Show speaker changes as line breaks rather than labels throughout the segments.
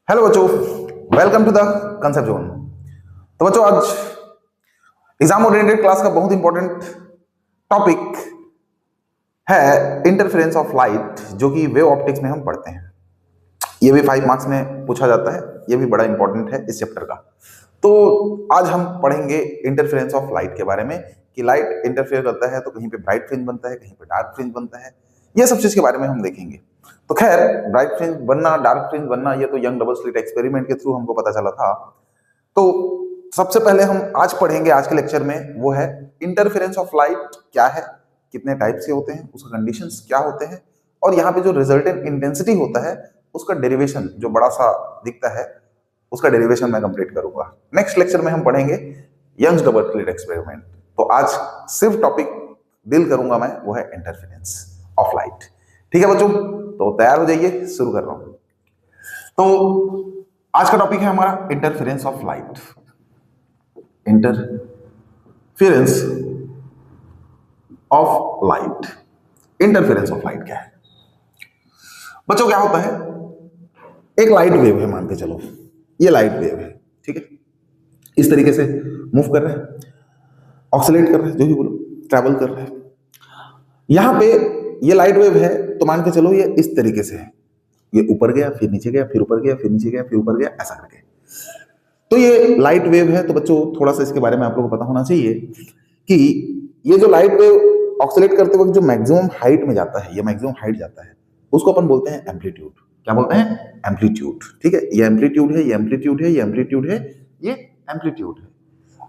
Hello बच्चों, welcome to the concept zone. तो बच्चों, आज एग्जाम ओरिएंटेड क्लास का बहुत इंपॉर्टेंट टॉपिक है इंटरफेरेंस ऑफ लाइट, जो कि वेव ऑप्टिक्स में हम पढ़ते हैं। ये भी 5 मार्क्स में पूछा जाता है, ये भी बड़ा इंपॉर्टेंट है इस चैप्टर का। तो आज हम पढ़ेंगे इंटरफेरेंस ऑफ लाइट के बारे में कि लाइट इंटरफेयर करता है तो कहीं पे ब्राइट फ्रिंज बनता है, कहीं पे डार्क फ्रिंज बनता है। ये सब चीज के बारे में हम देखेंगे। तो खैर, ब्राइट फ्रिंज बनना, डार्क फ्रिंज बनना, ये तो यंग डबल स्लिट एक्सपेरिमेंट के थ्रू हमको पता चला था। तो सबसे पहले हम आज पढ़ेंगे, आज के लेक्चर में, वो है इंटरफेरेंस ऑफ लाइट क्या है, कितने टाइप से होते हैं, उसका कंडीशंस क्या होते हैं, और यहाँ पे जो रिजल्टेंट इंटेंसिटी होता है उसका डेरिवेशन जो बड़ा सा दिखता है, उसका डेरिवेशन मैं कंप्लीट करूंगा। नेक्स्ट लेक्चर में हम पढ़ेंगे यंग्स डबल स्लिट एक्सपेरिमेंट। तो आज सिर्फ टॉपिक डील करूंगा मैं, वो है इंटरफेरेंस ऑफ लाइट। ठीक है बच्चों, तो तैयार हो जाइए, शुरू कर रहा हूं। तो आज का टॉपिक है हमारा interference of light. Interference of light. Interference of light क्या है बच्चों? क्या होता है, एक लाइट वेव है, मान के चलो ये लाइट वेव है, ठीक है। इस तरीके से मूव कर रहे हैं, ऑक्सीलेट कर रहे हैं, जो भी बोलो, ट्रैवल कर रहे हैं। यहां पे ये लाइट वेव है, तो मान के चलो ये इस तरीके से है, ये ऊपर गया, फिर नीचे गया, फिर ऊपर गया, फिर नीचे गया, फिर ऊपर गया, ऐसा करके। तो ये लाइट वेव है। तो बच्चों, थोड़ा सा इसके बारे में आप लोगों को पता होना चाहिए कि ये जो लाइट वेव ऑक्सीलेट करते वक्त जो मैक्सिमम हाइट में जाता है, ये मैक्सिमम हाइट जाता है, उसको अपन बोलते हैं एम्पलीट्यूड। क्या बोलते हैं? एम्पलीट्यूड। ठीक है, ये एम्पलीट्यूड है, ये एम्पलीट्यूड है, ये एम्पलीट्यूड है, ये एम्पलीट्यूड है।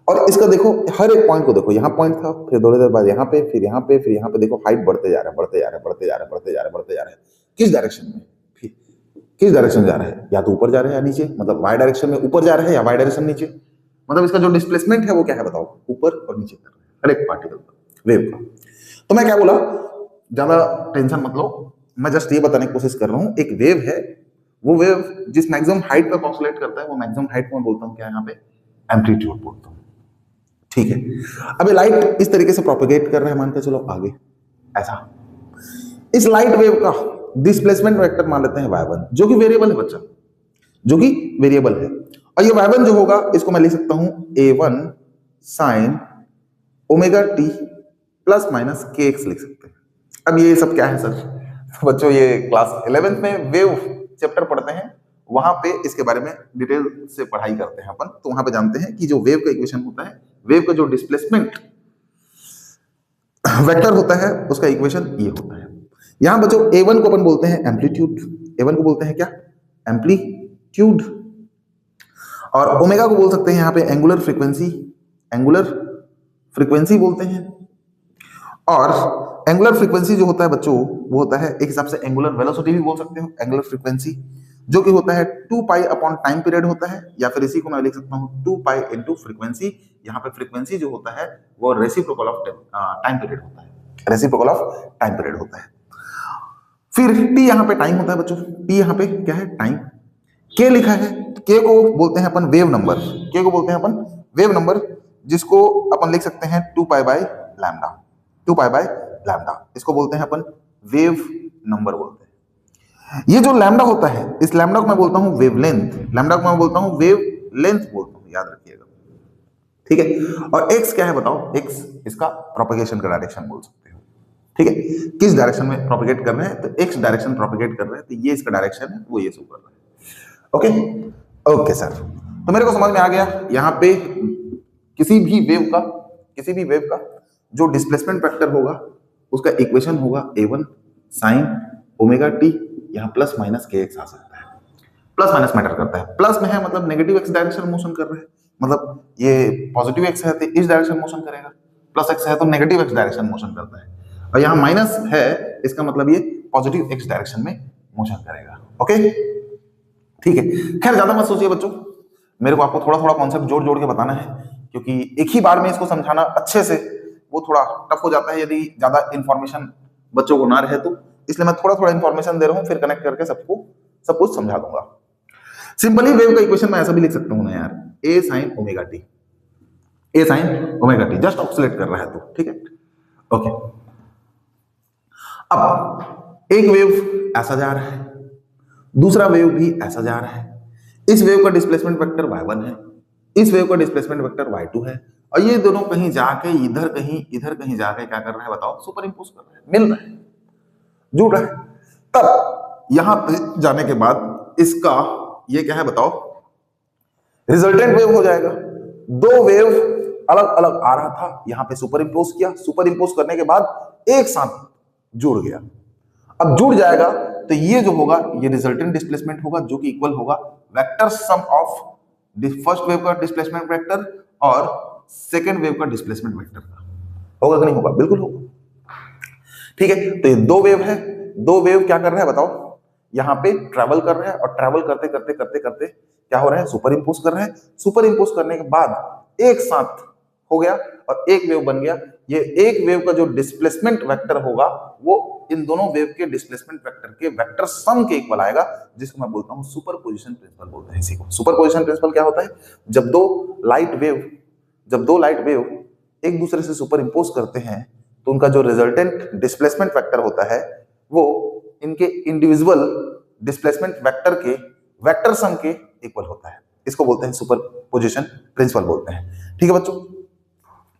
और इसका देखो, हर एक पॉइंट को देखो, यहाँ पॉइंट था, फिर थोड़ी देर बाद यहाँ पे, फिर यहाँ पे, फिर यहाँ पे, देखो हाइट बढ़ते जा रहा है, बढ़ते जा रहा है, बढ़ते जा रहा है, बढ़ते जा रहा है, बढ़ते जा रहा है। किस डायरेक्शन में? किस डायरेक्शन जा रहा है? या तो ऊपर जा रहा है या नीचे, मतलब वाई डायरेक्शन में ऊपर जा रहा है या वाई डायरेक्शन नीचे। मतलब इसका जो डिस्प्लेसमेंट है वो क्या है बताओ? ऊपर और नीचे कर रहा है हर एक पार्टिकल का, वेव का। तो मैं क्या बोला, ज्यादा टेंशन मत लो, मैं जस्ट ये बताने की कोशिश कर रहा हूँ। एक वेव है, वो वेव जिस मैक्सिमम हाइट पर ऑसिलेट करता है, वो मैक्सिमम हाइट को मैं बोलता हूँ क्या, यहाँ पे एम्पलीट्यूड बोलता हूँ। ठीक है, अब ये लाइट इस तरीके से प्रोपेगेट कर रहा है, मान के चलो आगे ऐसा। इस लाइट वेव का डिस्प्लेसमेंट वेक्टर मान लेते हैं y1, जो कि वेरिएबल है बच्चा, जो कि वेरिएबल है। और ये y1 जो होगा, इसको मैं लिख सकता हूं a1 sign omega T plus minus kx लिख सकते हैं। अब ये सब क्या है सर? तो बच्चों, ये क्लास 11th में वेव चैप्टर पढ़ते हैं, वहां पे इसके बारे में डिटेल से पढ़ाई करते हैं अपन। तो वहां पे जानते हैं कि जो वेव का इक्वेशन होता है, वेव का जो डिस्प्लेसमेंट वेक्टर होता है, उसका इक्वेशन ये होता है। यहां बच्चों, a1 को अपन बोलते हैं एम्पलीट्यूड। a1 को बोलते हैं क्या? एम्पलीट्यूड। और ओमेगा को बोल सकते हैं यहाँ पे एंगुलर फ्रीक्वेंसी। एंगुलर फ्रीक्वेंसी बोलते हैं। और एंगुलर फ्रीक्वेंसी जो होता है बच्चों, वो होता है एक हिसाब से एंगुलर वेलोसिटी भी बोल सकते हो, एंगुलर फ्रीक्वेंसी, जो कि होता है 2 पाई अपॉन टाइम पीरियड होता है। या फिर इसी को मैं लिख सकता हूँ 2 पाई इंटू फ्रीक्वेंसी। यहाँ पे फ्रीक्वेंसी जो होता है वो रेसिप्रोकल ऑफ टाइम पीरियड होता है, रेसिप्रोकल ऑफ टाइम पीरियड होता है। फिर टी यहाँ पे टाइम होता है बच्चों, टी यहाँ पे क्या है? टाइम। के लिखा है, के को बोलते हैं अपन वेव नंबर, के को बोलते हैं अपन वेव नंबर, जिसको अपन लिख सकते हैं 2 pi by lambda, 2 pi by lambda, इसको बोलते हैं अपन वेव नंबर बोलते हैं। ये जो लैम्डा होता है, इस लैम्डा को मैं बोलता हूँ वेव लेंथ, लैम्डा को मैं बोलता हूँ वेव लेंथ बोलता हूँ, याद रखिएगा। ठीक है, और एक्स क्या है बताओ? एक्स इसका प्रोपगेशन का डायरेक्शन बोल सकते हो। ठीक है, किस डायरेक्शन में प्रोपेगेट कर रहे हैं? तो एक्स डायरेक्शन प्रोपेगेट कर रहे हैं, तो ये इसका डायरेक्शन है, वो ये शो कर रहा है। ओके ओके सर, तो मेरे को समझ में आ गया। यहाँ पे किसी भी वेव का जो डिस्प्लेसमेंट वेक्टर होगा, उसका इक्वेशन होगा a1 साइन ओमेगा टी। यहाँ प्लस माइनस kx आ सकता है, प्लस माइनस मैटर करता है। प्लस में है मतलब नेगेटिव एक्स डायरेक्शन मोशन कर रहे हैं, मतलब ये पॉजिटिव एक्स है तो इस डायरेक्शन मोशन करेगा, प्लस एक्स है तो नेगेटिव एक्स डायरेक्शन मोशन करता है, और यहाँ माइनस है, इसका मतलब ये पॉजिटिव एक्स डायरेक्शन में मोशन करेगा। ओके, ठीक है। खैर, ज्यादा मत सोचिए बच्चों, मेरे को आपको थोड़ा थोड़ा कॉन्सेप्ट जोड़ जोड़ के बताना है, क्योंकि एक ही बार में इसको समझाना अच्छे से वो थोड़ा टफ हो जाता है यदि ज्यादा इंफॉर्मेशन बच्चों को ना रहे तो। इसलिए मैं थोड़ा थोड़ा इंफॉर्मेशन दे रहा हूँ, फिर कनेक्ट करके सबको सब कुछ समझा दूंगा। सिंपली वेव का इक्वेशन मैं ऐसा भी लिख सकता हूँ ना यार, a sine omega t, a sine omega t, just oscillate कर रहा है तो, ठीक है। ओके, अब एक वेव ऐसा जा रहा है, दूसरा वेव भी ऐसा जा रहा है। इस वेव का डिस्प्लेसमेंट वेक्टर y1 है, इस वेव का डिस्प्लेसमेंट वेक्टर y2 है, और ये दोनों कहीं जाके इधर कहीं जाके क्या कर रहा है बताओ, सुपर इंपोज कर रहा है, मिल रहा है, जुड़ रहा है। तब यहां पे जाने के बाद इसका ये क्या है बताओ, रिजल्टेंट वेव हो जाएगा। दो वेव अलग अलग आ रहा था, यहां पे सुपर इंपोज किया, सुपर इंपोज करने के बाद एक साथ जुड़ गया। अब जुड़ जाएगा तो ये जो होगा ये रिजल्टेंट डिस्प्लेसमेंट होगा, जो कि इक्वल होगा vector sum of first wave का डिस्प्लेसमेंट वेक्टर और सेकेंड वेव का डिस्प्लेसमेंट वेक्टर का। होगा कि नहीं होगा? बिल्कुल होगा। ठीक है, तो ये दो वेव है, दो वेव क्या कर रहे हैं बताओ, यहां पे ट्रैवल कर रहे हैं, और ट्रैवल करते करते करते करते क्या हो रहा है, सुपर इंपोज कर रहे हैं। सुपर इंपोज करने के बाद एक साथ हो गया और एक वेव बन गया। ये एक वेव का जो डिस्प्लेसमेंट वेक्टर होगा वो इन दोनों वेव के डिस्प्लेसमेंट वेक्टर के वेक्टर सम के इक्वल आएगा, जिसको मैं बोलता हूं सुपरपोजिशन प्रिंसिपल बोलते हैं इसी को। सुपरपोजिशन प्रिंसिपल क्या होता है, जब दो लाइट वेव एक दूसरे से सुपर इंपोज करते हैं तो उनका जो रिजल्टेंट डिस्प्लेसमेंट वेक्टर होता है वो इनके इंडिविजुअल डिस्प्लेसमेंट वेक्टर के वेक्टर सम के इक्वल होता है। इसको बोलते हैं सुपरपोजिशन प्रिंसिपल बोलते हैं। ठीक है बच्चों,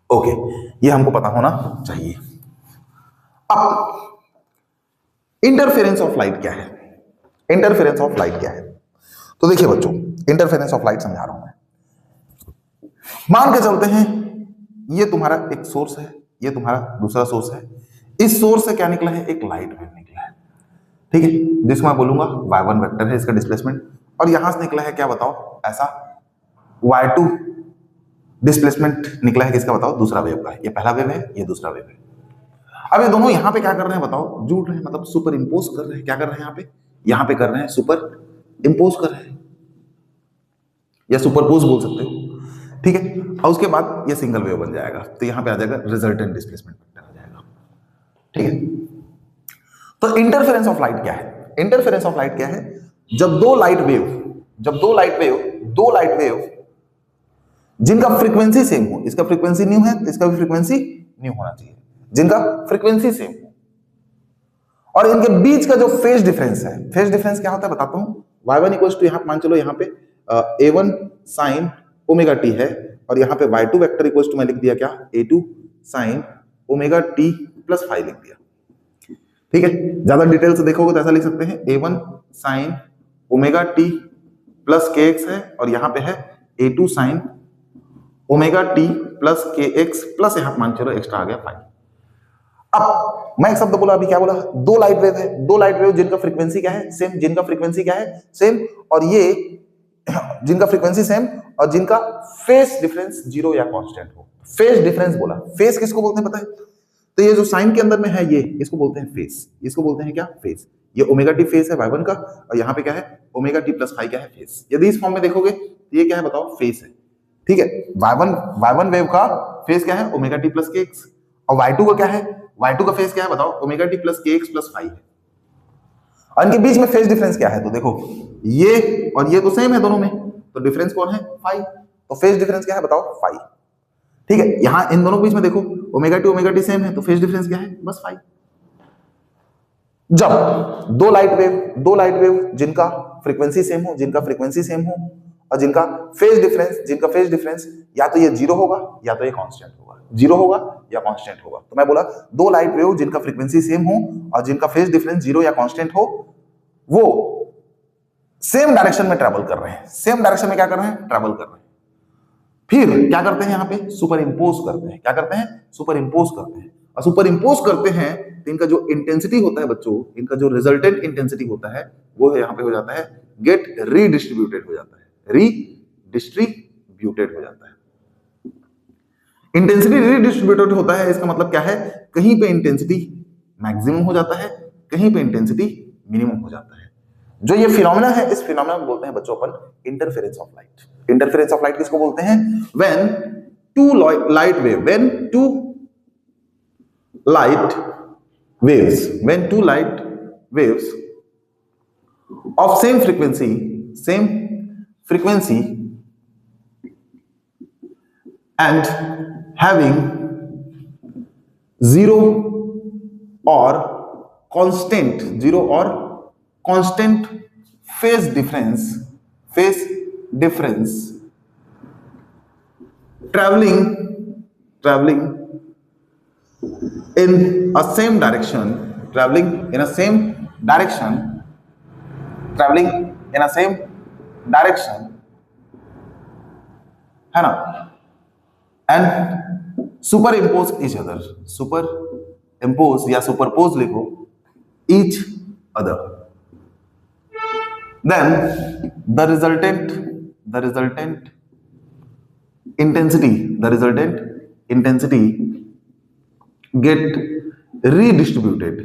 ओके, ये हमको पता होना चाहिए। अब इंटरफेरेंस ऑफ लाइट क्या है? इंटरफेरेंस ऑफ लाइट क्या है? तो देखिए बच्चों, इंटरफेरेंस ऑफ लाइट समझा रहा हूं मैं। मान के चलते हैं ये तुम्हारा एक सोर्स है, ये तुम्हारा दूसरा सोर्स है। इस सोर्स से क्या निकला है, एक लाइट वेव निकला है, ठीक है, जिसको मैं बोलूंगा y1 वेक्टर है इसका डिस्प्लेसमेंट, और यहां से निकला है क्या बताओ, ऐसा y2 डिस्प्लेसमेंट निकला है किसका बताओ, दूसरा वेव का। ये पहला वेव है, ये दूसरा वेव है। अब ये दोनों यहां पे क्या कर रहे हैं बताओ, जुड़ रहे हैं, मतलब सुपर इंपोज कर रहे हैं। क्या कर रहे हैं यहां पे कर रहे हैं, सुपर इंपोज कर रहे हैं, या सुपरपोज बोल सकते हो। ठीक है, और उसके बाद ये सिंगल वेव बन जाएगा, तो यहां पे आ जाएगा रिजल्टेंट डिस्प्लेसमेंट वेक्टर आ जाएगा। ठीक है, तो इंटरफेरेंस ऑफ लाइट क्या है? इंटरफेरेंस ऑफ लाइट क्या है, जब दो लाइट वेव जिनका फ्रीक्वेंसी सेम हो, इसका फ्रीक्वेंसी न्यू है तो इसका भी फ्रीक्वेंसी न्यू होना चाहिए, जिनका फ्रीक्वेंसी सेम हो, और इनके बीच का जो फेज डिफरेंस है, फेज डिफरेंस क्या होता है बताता हूं। y1 इक्वल्स टू, यहां मान चलो यहां पे a1 sin ओमेगा t है, और यहां पे y2 वेक्टर इक्वल्स टू मैं लिख दिया क्या, a2 sin omega t plus five लिख दिया। ठीक है, ज्यादा डिटेल से देखोगे तो ऐसा लिख सकते हैं a1 sin omega t plus kx है, और यहां पे है a2 sin omega t plus kx plus यहां मान चलो एक्स्ट्रा आ गया फाइव। अब मैं एक शब्द बोला, अभी क्या बोला, दो लाइट वेव है, दो लाइट वेव जिनका फ्रीक्वेंसी क्या है, सेम, जिनका फ्रीक्वेंसी क्या है, सेम, और ये जिनका फ्रीक्वेंसी सेम और जिनका फेज डिफरेंस जीरो या कांस्टेंट हो। फेज डिफरेंस बोला, फेज किसको बोलते हैं पता है, तो ये जो साइन के अंदर में है ये, इसको बोलते हैं फेज, इसको बोलते हैं क्या, फेज। ये ओमेगा टी फेज है y1 का, और यहाँ पे क्या है, ओमेगा टी प्लस फाइव क्या है, फेज। यदि इस फॉर्म में देखोगे तो ये क्या है बताओ, फेज है। ठीक है, y1 वेव का फेज क्या है, ओमेगा टी प्लस kx, और y2 का क्या है, y2 का फेज क्या है बताओ, omega T plus kx plus five है। और इनके बीच में फेज डिफरेंस क्या है, तो देखो ये और ये तो सेम है दोनों में, तो डिफरेंस कौन है, फाइव, तो फेज डिफरेंस क्या है बताओ, फाइव। ठीक है, यहां इन दोनों के बीच में देखो ओमेगा टी सेम है, तो फेज डिफरेंस क्या है, बस फाइव। जब दो लाइट वेव जिनका फ्रीक्वेंसी सेम हो, और जिनका फेज डिफरेंस या तो ये जीरो होगा या तो ये कांस्टेंट होगा, जीरो होगा या कांस्टेंट होगा। तो मैं बोला दो लाइट वेव जिनका फ्रीक्वेंसी सेम हो और जिनका फेज डिफरेंस जीरो या कांस्टेंट हो, वो सेम डायरेक्शन में ट्रैवल कर रहे हैं, सेम डायरेक्शन में क्या कर रहे हैं, ट्रैवल कर रहे हैं। फिर क्या करते हैं, यहां पे सुपर इंपोज करते हैं। क्या करते हैं, सुपर इंपोज करते हैं, और सुपर इंपोज करते हैं तो इनका जो इंटेंसिटी होता है बच्चों, इनका जो रिजल्टेंट इंटेंसिटी होता है वो यहां पे हो जाता है गेट रीडिस्ट्रीब्यूटेड हो जाता है, रीडिस्ट्रीब्यूटेड हो जाता है। इंटेंसिटी रीडिस्ट्रीब्यूटेड होता है, इसका मतलब क्या है, कहीं पे इंटेंसिटी मैक्सिमम हो जाता है, कहीं पे इंटेंसिटी मिनिमम हो जाता है। जो ये फिनोमेना है, इस फिनोमेना को बोलते हैं बच्चों अपन interference of light. Interference of light किसको बोलते हैं, when two light waves of same frequency and having zero or constant phase difference phase difference traveling in a same direction, traveling in a same direction, traveling in a same direction, है ना, and superimpose each other, superimpose या superpose लिखो each other, then the resultant intensity get redistributed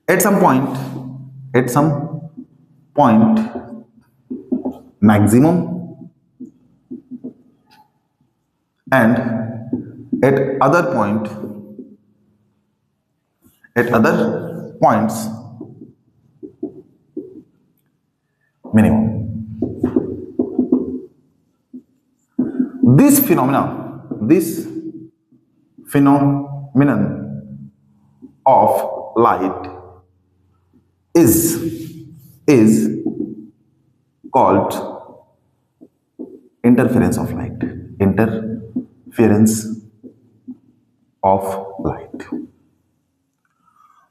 at some point maximum, and at other points minimum. This phenomenon of light is called interference of light.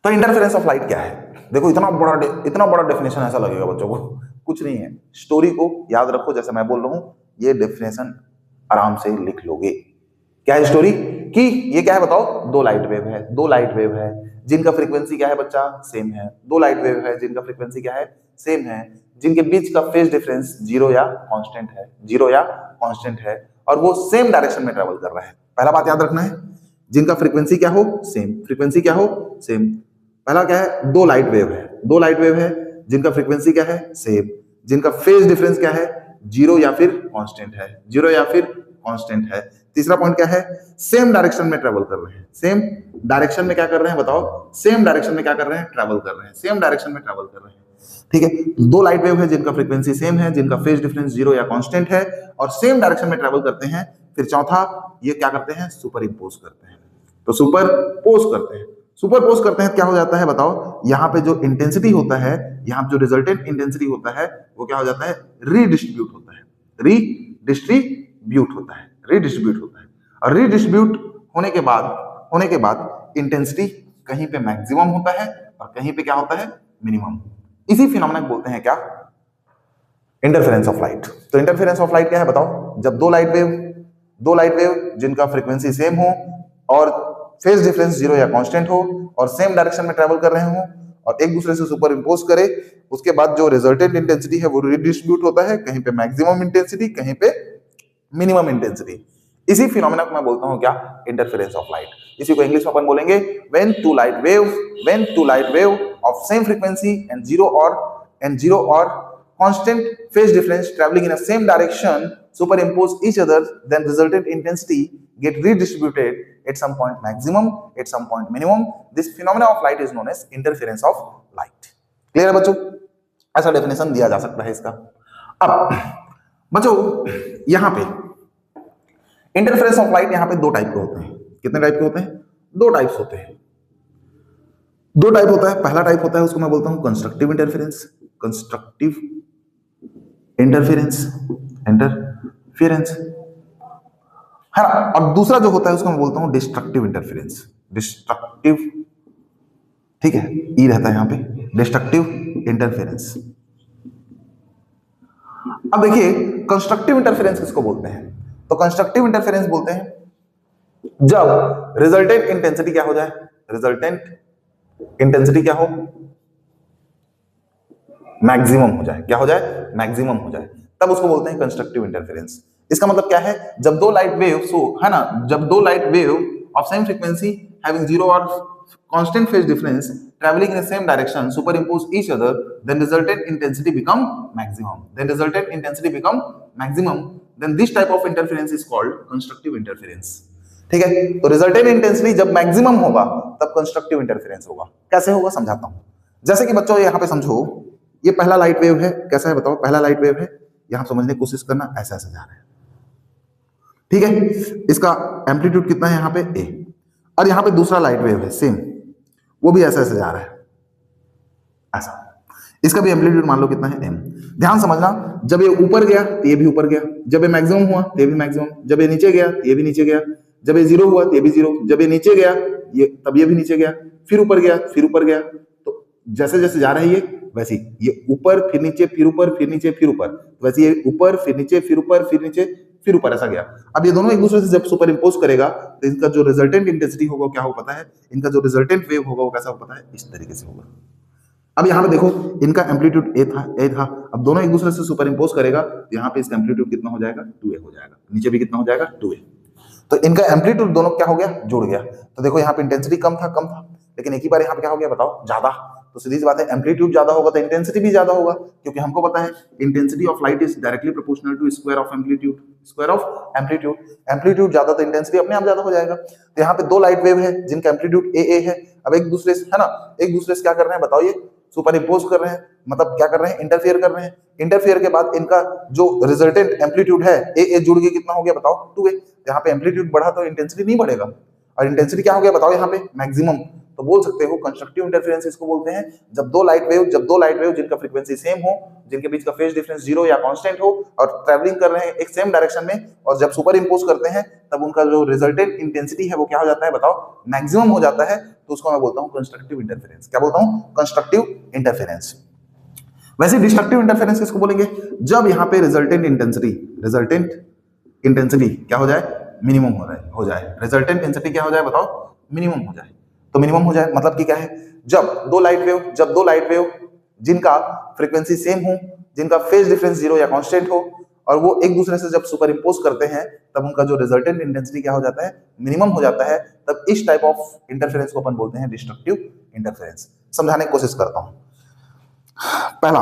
तो interference of light क्या है? देखो इतना बड़ा definition ऐसा लगेगा बच्चों को, कुछ नहीं है। स्टोरी को याद रखो, जैसे मैं बोल रहा हूं ये डेफिनेशन आराम से लिख लोगे। क्या है स्टोरी कि ये क्या है बताओ? दो लाइट वेव है जिनका फ्रीक्वेंसी क्या है बच्चा? सेम है। दो लाइट वेव है जिनका फ्रीक्वेंसी क्या है? सेम है। जिनके बीच का फेज डिफरेंस जीरो या कांस्टेंट है और वो सेम डायरेक्शन में ट्रेवल कर रहा है। पहला बात याद रखना है, जिनका फ्रीक्वेंसी क्या हो? सेम। पहला क्या है? दो लाइट वेव है जिनका फ्रीक्वेंसी क्या है? सेम। जिनका फेज डिफरेंस क्या है? जीरो या फिर कांस्टेंट है। तीसरा पॉइंट क्या है? सेम डायरेक्शन में ट्रेवल कर रहे हैं। सेम डायरेक्शन में क्या कर रहे हैं बताओ? सेम डायरेक्शन में क्या कर रहे हैं? ट्रेवल कर रहे हैं। सेम डायरेक्शन में ट्रेवल कर रहे हैं। ठीक है, दो लाइट वेव है जिनका फ्रीक्वेंसी सेम है, जिनका फेज डिफरेंस जीरो या कांस्टेंट है और सेम डायरेक्शन में ट्रेवल करते हैं। फिर चौथा, ये क्या करते हैं? सुपर इम्पोज करते हैं। तो सुपर पोज करते हैं क्या हो जाता है बताओ? यहाँ पे जो इंटेंसिटी होता है, यहाँ जो रिजल्टेंट इंटेंसिटी होता है वो क्या हो जाता है? रीडिस्ट्रीब्यूट होता है। और रीडिस्ट्रीब्यूट होने के बाद इंटेंसिटी कहीं पे मैक्सिमम होता है और कहीं पे क्या होता है? मिनिमम। इसी फिनोमेना को बोलते हैं क्या? Interference of light. तो इंटरफेरेंस ऑफ लाइट क्या है बताओ? जब दो लाइट वेव जिनका फ्रीक्वेंसी सेम हो और फेज डिफरेंस जीरो या कांस्टेंट हो और सेम डायरेक्शन में ट्रेवल कर रहे हो और एक दूसरे से सुपर इम्पोज करे, उसके बाद जो रिजल्टेंट इंटेंसिटी है वो रिडिस्ट्रीब्यूट होता है, कहीं पे मैक्सिमम इंटेंसिटी, कहीं पे मिनिमम इंटेंसिटी। इसी फिनोमेना को मैं बोलता हूं क्या? Interference of light. इसी को इंग्लिश में अपन बोलेंगे when two light wave of same frequency and zero और constant phase difference traveling in a same direction superimpose each other, then resultant intensity get redistributed at some point maximum, at some point minimum. This phenomena of light is known as interference of light. Clear है बच्चों? ऐसा definition दिया जा सकता है इसका। अब बच्चों यहां पे इंटरफेरेंस ऑफ लाइट यहां पे दो टाइप के होते हैं। कितने टाइप के होते हैं? दो टाइप्स होते हैं। दो टाइप होता है। पहला टाइप होता है उसको मैं बोलता हूं कंस्ट्रक्टिव इंटरफेरेंस है ना, और दूसरा जो होता है उसको मैं बोलता हूं डिस्ट्रक्टिव इंटरफेरेंस। ठीक है, ई रहता है यहां पे, डिस्ट्रक्टिव इंटरफेरेंस। अब देखिए कंस्ट्रक्टिव इंटरफेरेंस किसको बोलते हैं? तो कंस्ट्रक्टिव इंटरफेरेंस बोलते हैं जब रिजल्टेंट इंटेंसिटी क्या हो जाए? मैक्सिमम हो जाए। क्या हो जाए? मैक्सिमम हो जाए, तब उसको बोलते हैं कंस्ट्रक्टिव इंटरफेरेंस। इसका मतलब क्या है? जब दो light wave of same frequency having zero और constant phase difference traveling in the same direction superimpose each other, then resultant intensity become maximum. Then this type of interference is called constructive interference. ठीक है, तो resultant intensity जब maximum होगा तब constructive interference होगा। कैसे होगा समझाता हूं। जैसे कि बच्चों यहां पे समझो, ये पहला लाइट वेव है। कैसा है बताओ? पहला लाइट वेव है। यहां समझने की कोशिश करना, ऐसा ऐसा जा रहा है। ठीक है, इसका एम्पलीट्यूड कितना है? यहां पे ए। और यहां पे दूसरा लाइट वेव है सेम, वो भी ऐसा ऐसा जा रहा है। ऐसा। इसका भी एम्पलीट्यूड मान लो कितना है m। ध्यान समझना, जब ये ऊपर गया तो ये भी ऊपर गया, जब ये मैक्सिमम हुआ तो ये भी मैक्सिमम, जब ये नीचे गया तो ये भी नीचे गया, जब ये जीरो हुआ तो ये भी जीरो, जब ये नीचे गया ये तब ये भी नीचे गया, फिर ऊपर गया फिर ऊपर गया। तो जैसे जैसे जा रहा है ये वैसे ये ऊपर फिर नीचे फिर ऊपर फिर नीचे फिर ऊपर, वैसे ये ऊपर फिर नीचे फिर ऊपर फिर नीचे फिर ऊपर ऐसा गया। अब ये दोनों एक दूसरे से जब सुपर इम्पोज करेगा तो इनका जो रिजल्टेंट इंटेंसिटी होगा क्या होगा पता है, इनका जो रिजल्टेंट वेव होगा वो कैसा होगा पता है, इस तरीके से होगा। अब यहाँ पे देखो इनका एम्पलीट्यूड ए था, अब दोनों एक दूसरे से सुपर इम्पोज करेगा तो यहाँ पे इसका एम्पलीट्यूड कितना हो जाएगा 2a हो जाएगा, नीचे भी कितना हो जाएगा 2a। तो इनका एम्पलीट्यूड दोनों क्या हो गया, जुड़ गया। तो देखो यहाँ पे इंटेंसिटी कम था लेकिन एक ही बार यहाँ पे क्या हो गया बताओ, ज्यादा। तो सीधी सी बात है एम्पलीट्यूड ज्यादा होगा तो इंटेंसिटी भी ज्यादा होगा, क्योंकि हमको पता है intensity of light is directly proportional to square of amplitude, square of amplitude. Amplitude ज्यादा तो इंटेंसिटी अपने आप ज्यादा हो जाएगा। तो यहाँ पे दो लाइट वेव है जिनका एम्पलीट्यूड ए है। अब एक दूसरे से है ना, एक दूसरे से क्या कर रहे हैं बताओ, ये सुपर इम्पोज कर रहे हैं, मतलब क्या कर रहे हैं, इंटरफेयर कर रहे हैं। इंटरफेयर के बाद इनका जो रिजल्टेंट एम्पलीट्यूड है ए जुड़ के कितना हो गया बताओ 2a। यहाँ पे एम्पलीट्यूड बढ़ा तो इंटेंसिटी नहीं बढ़ेगा, और इंटेंसिटी क्या हो गया बताओ यहाँ पे मैक्सिमम। तो बोल सकते हो कंस्ट्रक्टिव इंटरफेरेंस इसको बोलते हैं, जब दो लाइट वेव जिनका फ्रीक्वेंसी सेम हो, जिनके बीच का फेज डिफरेंस जीरो या कांस्टेंट हो और ट्रैवलिंग कर रहे हैं एक सेम डायरेक्शन में, और जब सुपर इम्पोज करते हैं तब उनका जो रिजल्टेंट इंटेंसिटी है वो क्या हो जाता है बताओ, मैक्सिमम हो जाता है। तो उसको मैं बोलता हूं कंस्ट्रक्टिव इंटरफेरेंस। क्या बोलता हूं, कंस्ट्रक्टिव इंटरफेरेंस। वैसे डिस्ट्रक्टिव इंटरफेरेंस किसको बोलेंगे, जब यहाँ पे रिजल्टेंट इंटेंसिटी क्या हो जाए, मिनिमम हो जाए। रिजल्टेंट इंटेंसिटी क्या हो जाए बताओ, मिनिमम हो जाए। तो मिनिमम हो जाए मतलब कि क्या है, जब दो लाइट वेव जिनका फ्रीक्वेंसी सेम हो, जिनका फेज डिफरेंस जीरो या कांस्टेंट हो, और वो एक दूसरे से जब सुपर इम्पोज करते हैं तब उनका जो रिजल्टेंट इंटेंसिटी क्या हो जाता है, मिनिमम हो जाता है। तब इस टाइप ऑफ इंटरफेरेंस को अपन बोलते हैं डिस्ट्रक्टिव इंटरफेरेंस। समझाने की कोशिश करता हूं। पहला,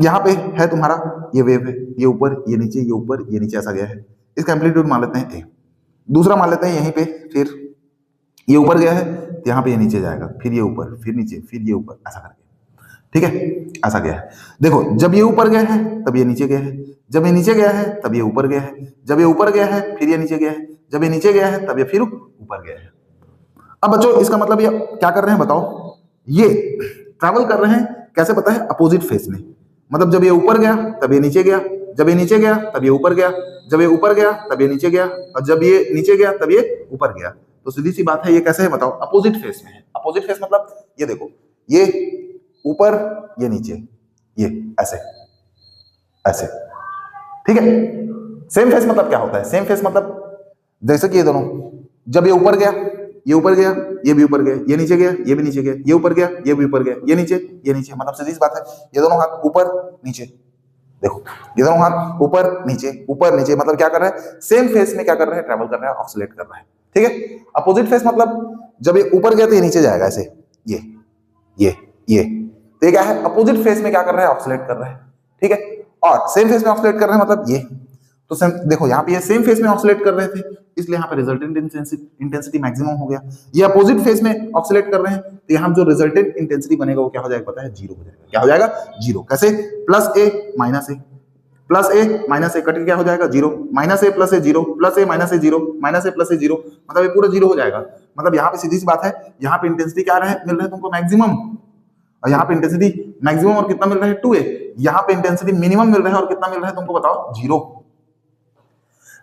यहाँ पे है तुम्हारा ये वेव है, ये ऊपर ये नीचे ये ऊपर ये नीचे ऐसा गया है, इसका एम्पलीट्यूड मान लेते हैं ए। दूसरा मान लेते हैं यहीं पे, फिर ये ऊपर गया है तो यहाँ पे ये नीचे जाएगा, फिर ये ऊपर फिर नीचे फिर ये ऊपर ऐसा करके, ठीक है, ऐसा गया है। देखो जब ये ऊपर गया है तब ये नीचे गया है, जब ये नीचे गया है तब ये ऊपर गया है, जब ये ऊपर गया है फिर ये नीचे गया है, जब ये नीचे गया है तब ये फिर ऊपर गया है। अब बच्चों इसका मतलब ये क्या कर रहे हैं बताओ, ये ट्रैवल कर रहे हैं कैसे पता है, अपोजिट फेस में। मतलब जब ये ऊपर गया तब ये नीचे गया, जब ये नीचे गया तब ये ऊपर गया, जब ये ऊपर गया तब ये नीचे गया, और जब ये नीचे गया तब ये ऊपर गया। तो सीधी सी बात है ये कैसे है बताओ, अपोजिट फेस में है। अपोजिट फेस मतलब ये देखो, ये ऊपर ये नीचे, ये ऐसे ऐसे, ठीक है। सेम फेस मतलब क्या होता है, सेम फेस मतलब जैसे कि ये दोनों, जब ये ऊपर गया ये ऊपर गया, ये भी ऊपर गया, ये नीचे गया ये भी नीचे गया, ये ऊपर गया ये भी ऊपर गया, ये नीचे ये नीचे, मतलब सीधी सी बात है ये दोनों हाथ ऊपर नीचे। देखो ये दोनों हाथ ऊपर नीचे, मतलब क्या कर रहा है, सेम फेस में क्या कर रहे हैं, ट्रैवल कर रहा है, ऑक्सीलेट कर रहा है, ठीक है। अपोजिट फेस मतलब जब ये ऊपर गया तो ये नीचे जाएगा ऐसे, ये तो ये क्या है, अपोजिट फेस में क्या कर रहा है, ऑक्सीलेट कर रहा है, ठीक है। और सेम फेस में ऑक्सीलेट कर रहे हैं मतलब ये, तो देखो यहाँ पे ये सेम फेस में ऑक्सीलेट कर रहे थे इसलिए यहाँ पे रिजल्टेंट इंटेंसिटी मैक्सिमम हो गया। ये अपोजिट फेस में ऑक्सीलेट कर रहे हैं तो यहाँ जो रिजल्टेंट इंटेंसिटी बनेगा वो क्या हो जाएगा पता है, जीरो हो जाएगा। क्या हो जाएगा, जीरो। कैसे, प्लस ए माइनस ए कट के क्या हो जाएगा, जीरो, माइनस ए प्लस ए जीरो, प्लस ए माइनस ए जीरो, माइनस ए प्लस ए जीरो, मतलब ये पूरा जीरो हो जाएगा। मतलब यहाँ पे सीधी सी बात है, यहाँ पे इंटेंसिटी क्या मिल रहा है तुमको, मैक्सिमम, और यहाँ पे इंटेंसिटी मैक्सिमम और कितना मिल रहा है 2a। यहाँ पे इंटेंसिटी मिनिमम मिल रहा है और कितना मिल रहा है तुमको बताओ, जीरो।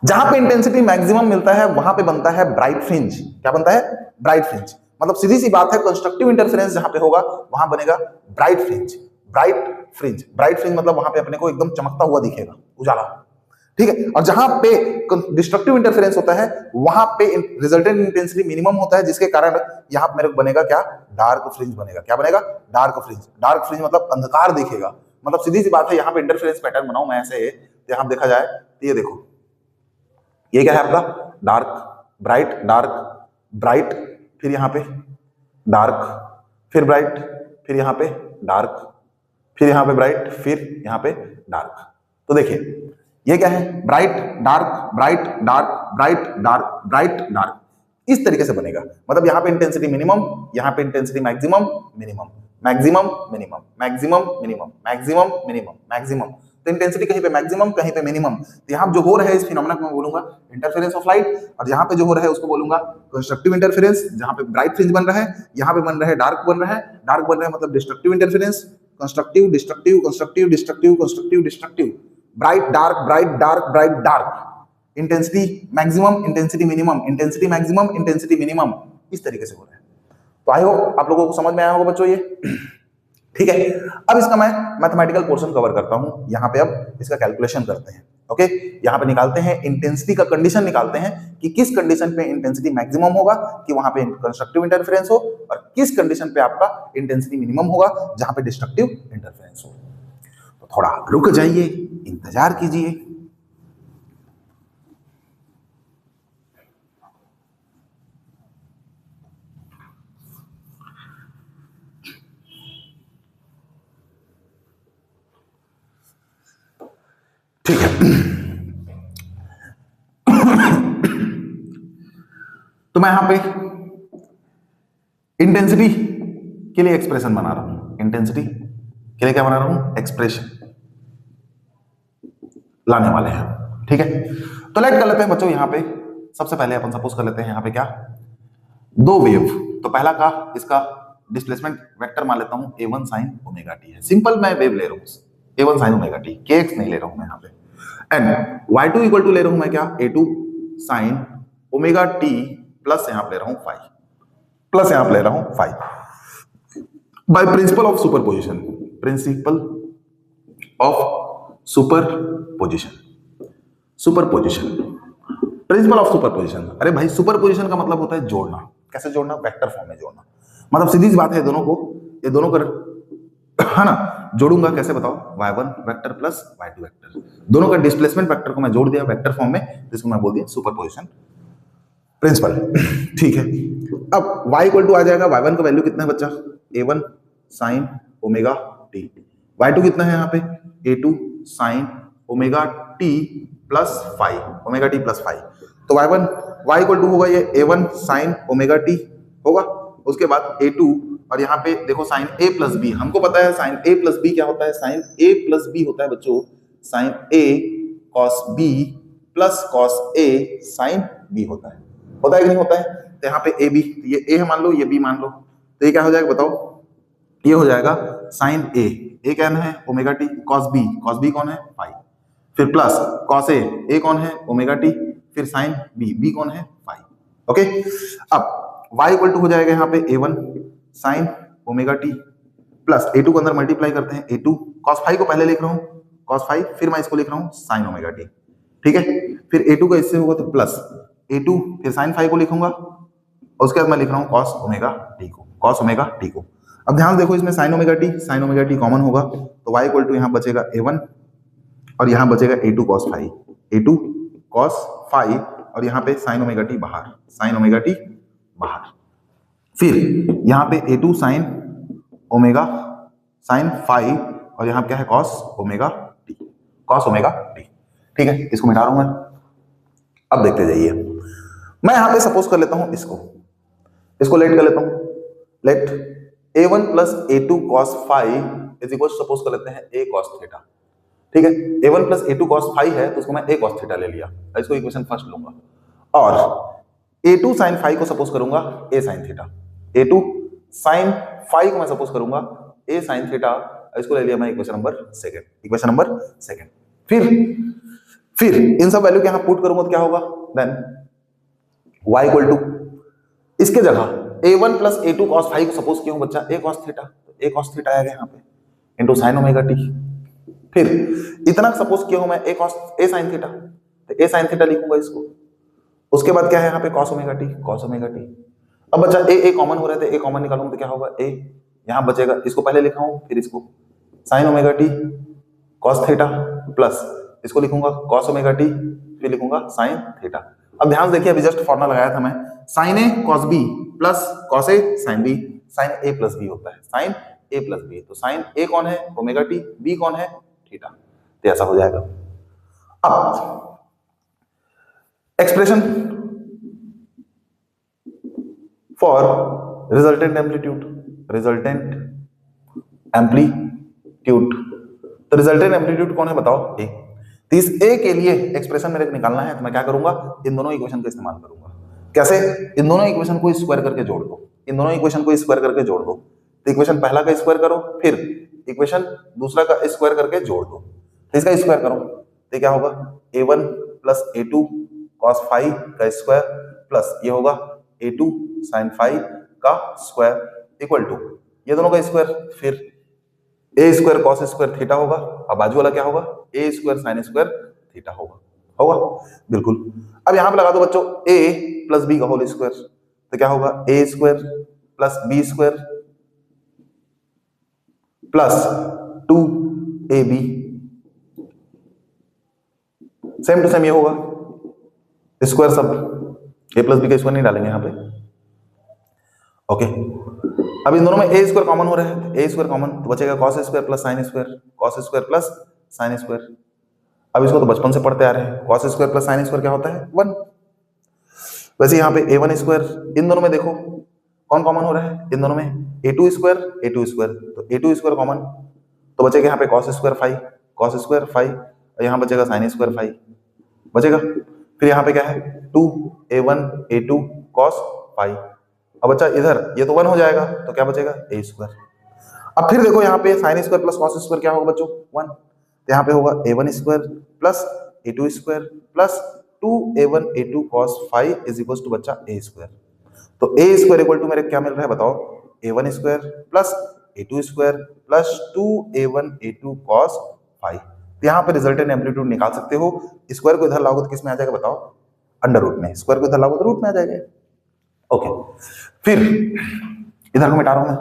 जहां पे इंटेंसिटी मैक्सिमम मिलता है वहां पे बनता है ब्राइट फ्रिंज। क्या बनता है, ब्राइट फ्रिंज। मतलब सीधी सी बात है कंस्ट्रक्टिव इंटरफेरेंस जहां पे होगा वहां बनेगा ब्राइट फ्रिंज। ब्राइट फ्रिंज मतलब वहां पे अपने को एकदम चमकता हुआ दिखेगा, उजाला, ठीक है। और जहां पे डिस्ट्रक्टिव इंटरफेरेंस होता है वहां पे रिजल्टेंट इंटेंसिटी मिनिमम होता है, जिसके कारण यहां पे मेरे को बनेगा क्या, डार्क फ्रिंज बनेगा। क्या बनेगा, डार्क फ्रिंज मतलब अंधकार दिखेगा। मतलब सीधी सी बात है, यहाँ पे इंटरफेरेंस पैटर्न बनाऊं मैं ऐसे, तो यहाँ देखा जाए तो ये देखो, ये क्या है आपका, डार्क ब्राइट, फिर यहाँ पे डार्क, फिर ब्राइट, फिर यहाँ पे डार्क, फिर यहाँ पे ब्राइट, फिर यहाँ पे डार्क। तो देखिए ये क्या है, डार्क, इस तरीके से बनेगा। मतलब यहाँ पे इंटेंसिटी मिनिमम, यहाँ पे इंटेंसिटी मैक्सिमम, मैक्सिमम। तो इंटेंसिटी कहीं पे मैक्सिमम कहीं पे मिनिमम। तो यहाँ जो हो रहा है इस फिनोमेना को मैं बोलूंगा इंटरफेरेंस ऑफ लाइट, और यहाँ पे जो हो रहा है उसको बोलूंगा कंस्ट्रक्टिव इंटरफेरेंस। जहाँ पे ब्राइट फ्रिंज बन रहा है, यहाँ पे बन रहा है डार्क बन रहा है मतलब destructive interference. Constructive destructive constructive destructive constructive destructive, bright dark bright dark, intensity maximum intensity minimum, intensity maximum intensity minimum, इस तरीके से हो रहा है। तो आई होप आप लोगों को समझ में आया होगा बच्चों ये। ठीक है, अब इसका मैं मैथमेटिकल पोर्शन कवर करता हूं। यहां पे अब इसका कैलकुलेशन करते हैं। ओके, यहां पे निकालते हैं इंटेंसिटी का कंडीशन, निकालते हैं कि किस कंडीशन पे इंटेंसिटी मैक्सिमम होगा कि वहां पे कंस्ट्रक्टिव इंटरफेरेंस हो, और किस कंडीशन पे आपका इंटेंसिटी मिनिमम होगा जहां पे डिस्ट्रक्टिव इंटरफेरेंस हो। तो थोड़ा रुक जाइए, इंतजार कीजिए। ठीक है, तो मैं यहां पे इंटेंसिटी के लिए एक्सप्रेशन बना रहा हूं। इंटेंसिटी के लिए क्या बना रहा हूं? एक्सप्रेशन लाने वाले हैं। ठीक है, तो लेट कर लेते हैं बच्चों। यहां पे सबसे पहले अपन सपोज कर लेते हैं यहां पे क्या, दो वेव। तो पहला का इसका डिस्प्लेसमेंट वेक्टर मान लेता हूं a1 sin ओमेगा t है। सिंपल मैं वेव ले रहा हूं a1 sin omega t, kx नहीं ले रहा हूं मैं यहां पे। एंड y2 इक्वल टू ले रहा हूं मैं क्या, a2 sin omega t plus यहां पे ले रहा हूं फाई, प्लस यहां पे ले रहा हूं phi, by principle of superposition. Principle of superposition, superposition, principle of superposition. अरे भाई सुपरपोजिशन का मतलब होता है जोड़ना। कैसे जोड़ना? वेक्टर फॉर्म में जोड़ना। मतलब सीधी सी बात है, दोनों को, ये दोनों कर, है ना, जोड़ूंगा कैसे बताओ? y1 vector plus y2 vector, दोनों का डिस्प्लेसमेंट वेक्टर को मैं जोड़ दिया वेक्टर फॉर्म में, जिसको मैं बोल दिया सुपरपोजिशन प्रिंसिपल। ठीक है, अब y इक्वल टू आ जाएगा, y1 का वैल्यू कितना है बच्चा? a1 sin omega t, y2 कितना है यहाँ पे? a2 sin omega t plus phi, omega t plus phi. तो y1 y इक्वल टू होगा ये a1 sin ओमेगा t होगा, उसके बाद a2, और यहाँ पे देखो sin a प्लस b, हमको पता है sin a प्लस b क्या होता है? sin a प्लस b होता है बच्चों sin a cos b plus cos a sin b होता है कि नहीं होता है? तो यहाँ पे a b, ये a है मान लो, ये b मान लो, तो ये क्या हो जाएगा बताओ? ये हो जाएगा sin a, क्या है? ओमेगा t, cos b कौन है? फाई, फिर प्लस cos a कौन है? ओमेगा t, फिर sin b कौन है? फाई। ओके, अब y इक्वल टू हो जाएगा यहाँ पे a1 sin omega t plus a2 को अंदर मल्टीप्लाई करते हैं, a2 cos फाई को पहले लिख रहा हूँ cos फाई, फिर मैं इसको लिख रहा हूँ sin ओमेगा t। ठीक है, फिर a2 का इससे होगा तो प्लस a2, फिर sin फाई को लिखूंगा, और उसके बाद मैं लिख रहा हूँ cos ओमेगा t को। अब ध्यान देखो, इसमें sin ओमेगा t कॉमन होगा, तो y इक्वल टू यहाँ बचेगा a1, और यहाँ बचेगा a2 cos फाई, और यहाँ पे sin ओमेगा t बाहर, फिर यहाँ पे a2 sin फाई, और यहाँ क्या है? cos omega t। ठीक है, इसको मिटा रहा हूं मैं। अब देखते जाइए, मैं यहाँ पे सपोज कर लेता हूं इसको लेट कर लेता हूं, let a1 plus a2 cos phi is equal, suppose कर लेते हैं a cos थीटा। ठीक है, a1 plus a2 cos phi है, तो उसको मैं a cos थीटा ले लिया, इसको इक्वेशन फर्स्ट लूंगा, और a2 sin फाई को सपोज करूंगा a sin theta, a2 sin phi को मैं सपोज करूंगा a sin थीटा, इसको ले लिया मैं इक्वेशन नंबर सेकंड। फिर इन सब वैल्यू के यहां पुट करूंगा तो क्या होगा? देन y इक्वल टू, इसके जगह a1 plus a2 cos phi को सपोज किया हूं बच्चा a cos थीटा, तो a cos थीटा आ गया यहाँ पे इंटू sin ओमेगा t। फिर इतना सपोज किया हूं मैं a sin थीटा, तो a sin थीटा लिखूंगा इसको, उसके बाद क्या है यहाँ पे? cos omega t। अब बच्चा a कॉमन हो रहे थे, a कॉमन निकालूंगा तो क्या होगा? a यहाँ बचेगा, इसको पहले लिखा हूं, फिर इसको sin omega t cos theta plus इसको लिखूंगा cos ओमेगा t, फिर लिखूंगा sin थीटा। अब ध्यान देखिए, अभी जस्ट फॉर्मूला लगाया था मैं, sin a cos b plus cos a sin b, sin a plus b होता है sin a प्लस b, तो sin a कौन है? ओमेगा t, b कौन है? थीटा। तो ऐसा हो जाएगा। अब एक्सप्रेशन फॉर रिजल्टेंट एम्पलीट्यूड, तो रिजल्टेंट एम्पलीट्यूड कौन है बताओ? ए। तो इस ए के लिए एक्सप्रेशन मेरे को निकालना है, तो मैं क्या करूंगा? इन दोनों इक्वेशन का इस्तेमाल करूंगा। कैसे? इन दोनों इक्वेशन को स्क्वायर करके जोड़ दो, तो इक्वेशन पहला का स्क्वायर करो, फिर इक्वेशन दूसरा का स्क्वायर करके जोड़ दो, तो इसका स्क्वायर करो तो क्या होगा a1 plus a2 cos five का स्क्वायर प्लस ये होगा a2 sin फाइव का स्क्वायर इक्वल टू ये दोनों का स्क्वायर, फिर a square cos square theta होगा, अब बाजू वाला क्या होगा a square sin square theta होगा, बिल्कुल। अब यहां पे लगा दो बच्चों a प्लस बी का होल स्क्वायर, तो क्या होगा a square plus b square plus 2ab, same to same ये होगा स्क्वायर, सब a प्लस बी का स्क्वायर नहीं डालेंगे यहाँ पे, ओके। अब इन दोनों में a स्क्वायर कॉमन हो रहा है, a स्क्वायर कॉमन तो बचेगा cos square plus sin square, cos square plus sin square. अब इसको तो बचपन से पढ़ते आ रहे हैं, cos square plus sin square क्या होता है 1। वैसे यहाँ पे a1 स्क्वायर, इन दोनों में देखो कौन कॉमन हो रहा है, इन दोनों में a2 स्क्वायर तो a2 स्क्वायर कॉमन, तो बचेगा यहाँ पे cos स्क्वायर 5 और यहाँ बचेगा sin स्क्वायर 5 बचेगा। फिर यहाँ पे क्या है 2a1 a2 cos 5, अब बच्चा इधर ये तो 1 हो जाएगा तो क्या बचेगा a स्क्वायर। अब फिर देखो यहाँ पे sin square plus cos square क्या होगा बच्चों 1, तो यहाँ पे होगा a1 square plus a2 square plus 2a1 a2 cos 5 is equal to बच्चा a स्क्वायर। तो a स्क्वायर इक्वल टू मेरे क्या मिल रहा है बताओ a1 square plus a2 square plus 2a1 a2 cos 5। तो यहाँ पे रिजल्टेंट एम्पलीट्यूड निकाल सकते हो, स्क्वायर को इधर लाओगे तो किस में आ जाएगा बताओ अंडर रूट में, स्क्वायर को इधर लाओगे तो रूट में आ जाएगा, ओके। फिर इधर को मिटा रहा हूं मैं,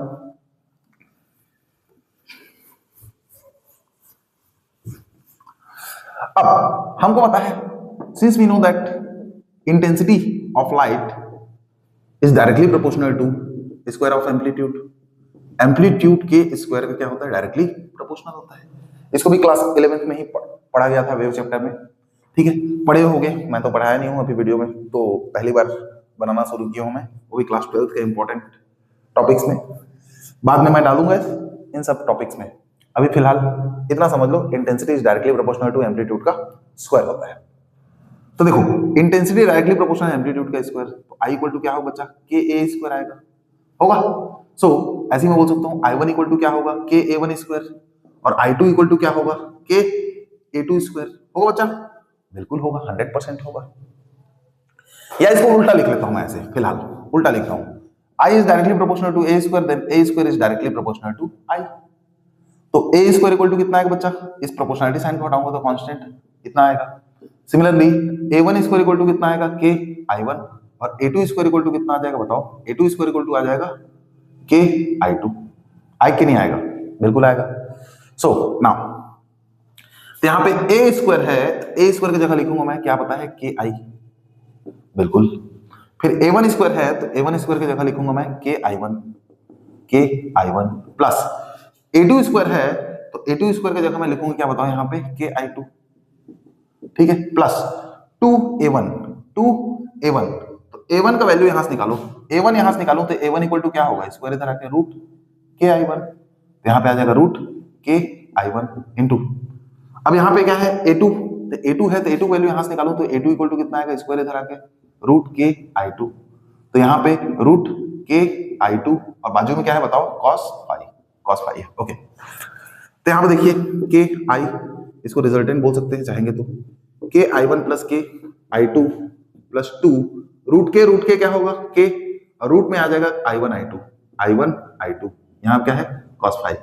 अब हमको पता है since we know that intensity of light is directly proportional to square of amplitude, amplitude के स्क्वायर का क्या होता है डायरेक्टली प्रोपोर्शनल होता है। इसको भी क्लास 11th में ही पढ़ा गया था वेव चैप्टर में, ठीक है, पढ़े होंगे, मैं तो पढ़ाया नहीं हूं अभी वीडियो में, तो पहली बार बनाना शुरू किया हूं मैं, वो भी क्लास 12th के इंपॉर्टेंट टॉपिक्स में, बाद में मैं डालूंगा इन सब टॉपिक्स में। अभी फिलहाल इतना समझ लो intensity is directly proportional to amplitude का स्क्वायर होता है। तो देखो इंटेंसिटी डायरेक्टली प्रोपोर्शनल एम्पलीट्यूड का स्क्वायर, तो आई इक्वल टू क्या होगा बच्चा के ए स्क्वायर आएगा, होगा। सो ऐसे मैं बोल सकता हूँ आई वन इक्वल टू क्या होगा के ए वन स्क्वायर और आई टू इक्वल टू क्या होगा के ए टू स्क्वायर, होगा बच्चा, बिल्कुल होगा, 100% होगा। या इसको उल्टा लिख लेता हूं मैं, ऐसे फिलहाल उल्टा लिखता हूं, I is directly proportional to A square then A square is directly proportional to I. तो ए स्क्वायर इक्वल टू कितना आएगा बच्चा, इस प्रोपोर्शनलिटी साइन को हटाऊंगा तो कांस्टेंट इतना आएगा। Similarly a1 square equal to कितना आएगा के i1 और a2 स्क्वायर इक्वल टू कितना आ जाएगा बताओ, a2 स्क्वायर इक्वल टू आ जाएगा के i2, आई के नहीं आएगा, बिल्कुल आएगा। सो नाउ तो यहाँ पे a स्क्वायर है, a स्क्वायर की जगह लिखूंगा मैं क्या पता है के आई, बिल्कुल। फिर a1 स्क्वायर है तो a1 स्क्वायर की जगह लिखूंगा मैं के i1 प्लस a2 स्क्वायर है तो a2 स्क्वायर की जगह मैं लिखूंगा क्या बताओ यहाँ पे के i2, ठीक है, प्लस 2a1 तो a1 का वैल्यू यहां से निकालो, a1 यहां से निकालो तो a1 इक्वल टू क्या होगा स्क्वायर इधर आके रूट के i1, तो यहां पे आ जाएगा रूट के i1 इनटू, अब यहां पे क्या है a2, तो a2 है तो a2 वैल्यू यहां से निकालो तो a2 इक्वल टू कितना आएगा स्क्वायर इधर आके रूट के i2, तो यहां पे रूट के i2 और बाजू में क्या है बताओ cos फाई है, ओके। तो यहां पे देखिए के आई, इसको रिजल्टेंट बोल सकते हैं चाहेंगे तो, के i1 प्लस के i2 प्लस 2 रूट के क्या होगा के, रूट में आ जाएगा i1 i2 यहाँ क्या है cos 5,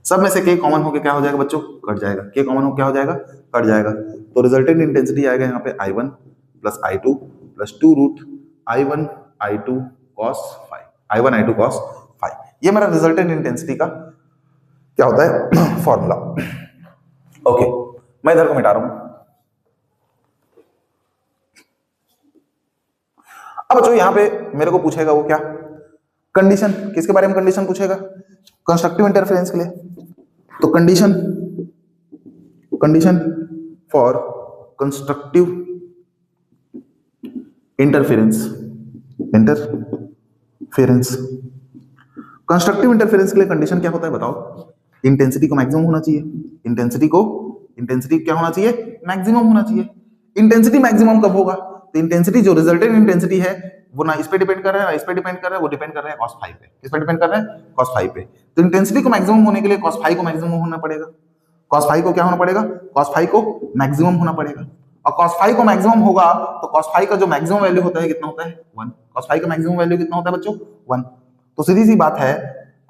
सब में से के कॉमन होके क्या हो जाएगा बच्चों कट जाएगा, के कॉमन हो क्या हो जाएगा कट जाएगा, तो रिजल्टेंट इंटेंसिटी आएगा यहाँ पे i1 plus i2 plus 2 root i1 i2 cos 5, ये मेरा रिजल्टेंट इंटेंसिटी का क्या होता है फॉर्मूला, ओके। मैं इधर को मिटा रहा हूं। अब बच्चों यहां पे मेरे को पूछेगा वो क्या कंडीशन, किसके बारे में कंडीशन पूछेगा कंस्ट्रक्टिव इंटरफेरेंस के लिए, तो condition for constructive interference constructive interference के लिए कंडीशन क्या होता है बताओ, इंटेंसिटी को मैक्सिमम होना चाहिए, इंटेंसिटी क्या होना चाहिए मैक्सिमम होना चाहिए। इंटेंसिटी मैक्सिमम कब होगा, तो इंटेंसिटी जो रिजल्टेंट इंटेंसिटी है वो ना इस पे डिपेंड कर रहा है ना इस पे डिपेंड कर रहा है, वो डिपेंड कर रहा है cos फाइव पे। किस पे डिपेंड कर रहा है? cos फाइव पे। तो इंटेंसिटी को मैक्सिमम होने के लिए cos फाइव को मैक्सिमम होना पड़ेगा। cos फाइव को क्या होना पड़ेगा? cos फाइव को मैक्सिमम होना पड़ेगा। और cos फाइव को मैक्सिमम होगा तो cos फाइव का जो मैक्सिमम वैल्यू होता है कितना होता है? 1। cos फाइव का मैक्सिमम वैल्यू कितना होता है बच्चों? 1। तो सीधी सी बात है,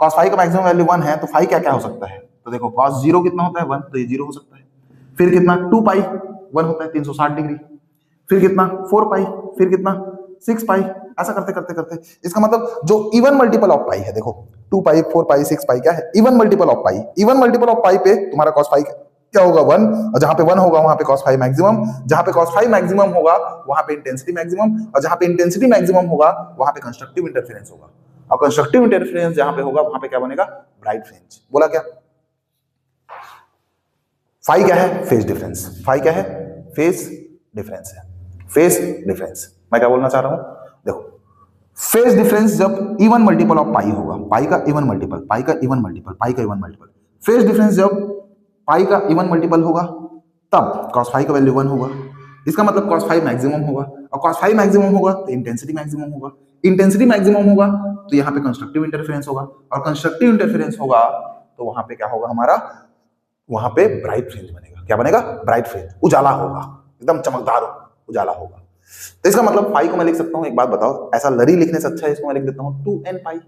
cos फाइव का मैक्सिमम वैल्यू 1 है तो फाइव क्या क्या हो सकता है? तो देखो cos 0 कितना होता है? 1, तो ये 0 हो सकता है। फिर कितना? 2 पाई 1 होता है 360 डिग्री। फिर कितना? 4 पाई। फिर कितना? 6 पाई। ऐसा करते करते करते इसका मतलब जो इवन मल्टीपल ऑफ पाई है, देखो 2 पाई 4 पाई 6 पाई क्या है? Even multiple of pi. Even multiple of pi पे तुम्हारा cos फाइव क्या होगा? 1। और जहां पे 1 होगा वहां पे cos फाइव मैक्सिमम, जहां पे cos फाइव मैक्सिमम होगा वहां पे इंटेंसिटी मैक्सिमम, और जहां पे इंटेंसिटी मैक्सिमम होगा वहां पे कंस्ट्रक्टिव इंटरफेरेंस होगा। और कंस्ट्रक्टिव इंटरफेरेंस जहां पे होगा वहां पे क्या बनेगा? Bright fringe. बोला क्या? फाई क्या है? Phase difference. फाई क्या है? फेज डिफरेंस है। फेज डिफरेंस मैं क्या बोलना चाह रहा हूं? देखो फेज डिफरेंस जब इवन मल्टीपल ऑफ पाई होगा, पाई का इवन मल्टीपल, पाई का इवन मल्टीपल, पाई का इवन मल्टीपल, फेज डिफरेंस जब पाई का इवन मल्टीपल होगा तब cos फाइव का वैल्यू 1 होगा। इसका मतलब cos फाइव मैक्सिमम होगा, और cos फाइव मैक्सिमम होगा तो इंटेंसिटी मैक्सिमम होगा। इंटेंसिटी मैक्सिमम होगा तो यहाँ पे कंस्ट्रक्टिव इंटरफेरेंस होगा, और कंस्ट्रक्टिव इंटरफेरेंस होगा तो वहां पे क्या होगा हमारा? वहां पे ब्राइट फ्रिंज बनेगा। क्या बनेगा? Bright fringe. उजाला होगा, एकदम चमकदार उजाला होगा। तो इसका मतलब फाई को मैं लिख सकता हूं, एक बात बताओ, ऐसा लरी लिखने से अच्छा है इसको मैं लिख देता हूं 2n पाई।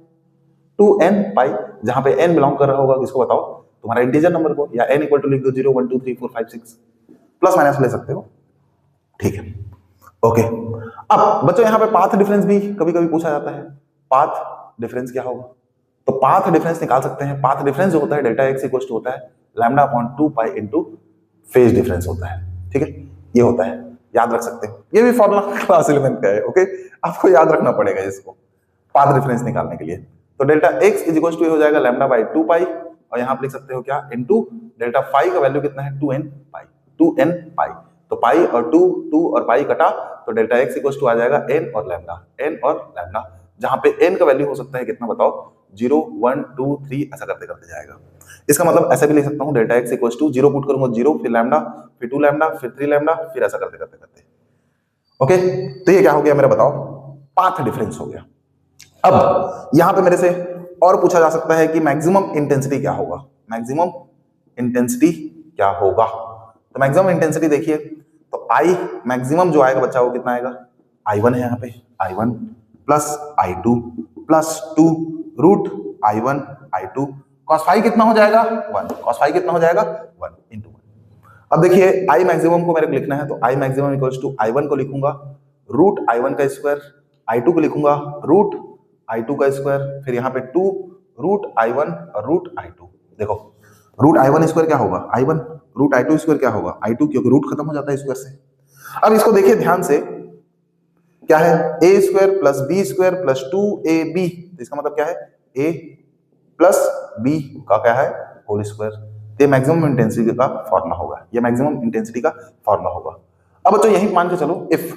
2n पाई, जहां पे n बिलोंग कर रहा होगा किसको बताओ? तुम्हारा इंटीजर नंबर को, या n इक्वल टू लिख दो 0 1 2 3 4 5 6, प्लस माइनस ले सकते हो। ठीक है, ओके। अब बच्चों यहाँ पे पाथ डिफरेंस भी कभी कभी पूछा जाता है। पाथ डिफरेंस क्या होगा? तो पाथ डिफरेंस निकाल सकते हैं। पाथ डिफरेंस जो होता है डेल्टा एक्स इक्वल टू होता है लैम्डा अपॉन 2 पाई इनटू फेज डिफरेंस होता है। ठीक है, ये होता है, याद रख सकते हैं। ये भी फॉर्मूला क्लास 11 का है। ओके, आपको याद रखना पड़ेगा इसको पाथ डिफरेंस निकालने के लिए। तो delta x is equal to हो जाएगा लैम्डा बाई 2 पाई, और यहाँ आप लिख सकते हो क्या? इनटू डेल्टा फाई का वैल्यू कितना है? 2n पाई। 2n पाई, तो पाई और 2 और पाई कटा तो डेल्टा एक्स इक्वल टू आ जाएगा n और लैम्डा, n और लैम्डा, जहां पे n का वैल्यू हो सकता है कितना बताओ? 0 1 2 3 ऐसा करते करते जाएगा। इसका मतलब ऐसा भी लिख सकता हूं delta x equal to 0 put करूंगा 0, फिर लैम्डा, फिर 2 लैम्डा, फिर 3 लैम्डा, फिर ऐसा करते करते करते। ओके, तो ये क्या हो गया मेरा बताओ? पाथ डिफरेंस हो गया। अब यहां पे मेरे से और पूछा जा सकता है कि मैक्सिमम इंटेंसिटी क्या होगा? मैक्सिमम इंटेंसिटी क्या होगा? तो मैक्सिमम इंटेंसिटी देखिए, तो आई मैक्सिमम जो आएगा बच्चा वो कितना आएगा? I1 है यहाँ पे, I1 plus I2 plus 2 root I1 I2। cos five कितना हो जाएगा? 1। cos फाइव कितना हो जाएगा? 1 इंटू 1। अब देखिए I मैक्सिमम को मेरे को लिखना है, तो I maximum equals to I1 को लिखूंगा रूट I1 का स्क्वायर, I2 को लिखूंगा रूट I2 का स्क्वायर, फिर यहाँ पे 2 रूट I1 और रूट I2। देखो रूट I1 स्क्वायर क्या होगा? I1, रूट I2 स्क्वायर क्या होगा? I2, क्योंकि रूट खत्म हो जाता है स्क्वायर से। अब इसको देखिए ध्यान से, क्या है? a square plus b square plus 2ab, तो इसका मतलब क्या है? a प्लस b का क्या है? Whole square. ये मैक्सिमम इंटेंसिटी का फॉर्मूला होगा, ये मैक्सिमम इंटेंसिटी का फॉर्मूला होगा। अब बच्चों यही मान के चलो, इफ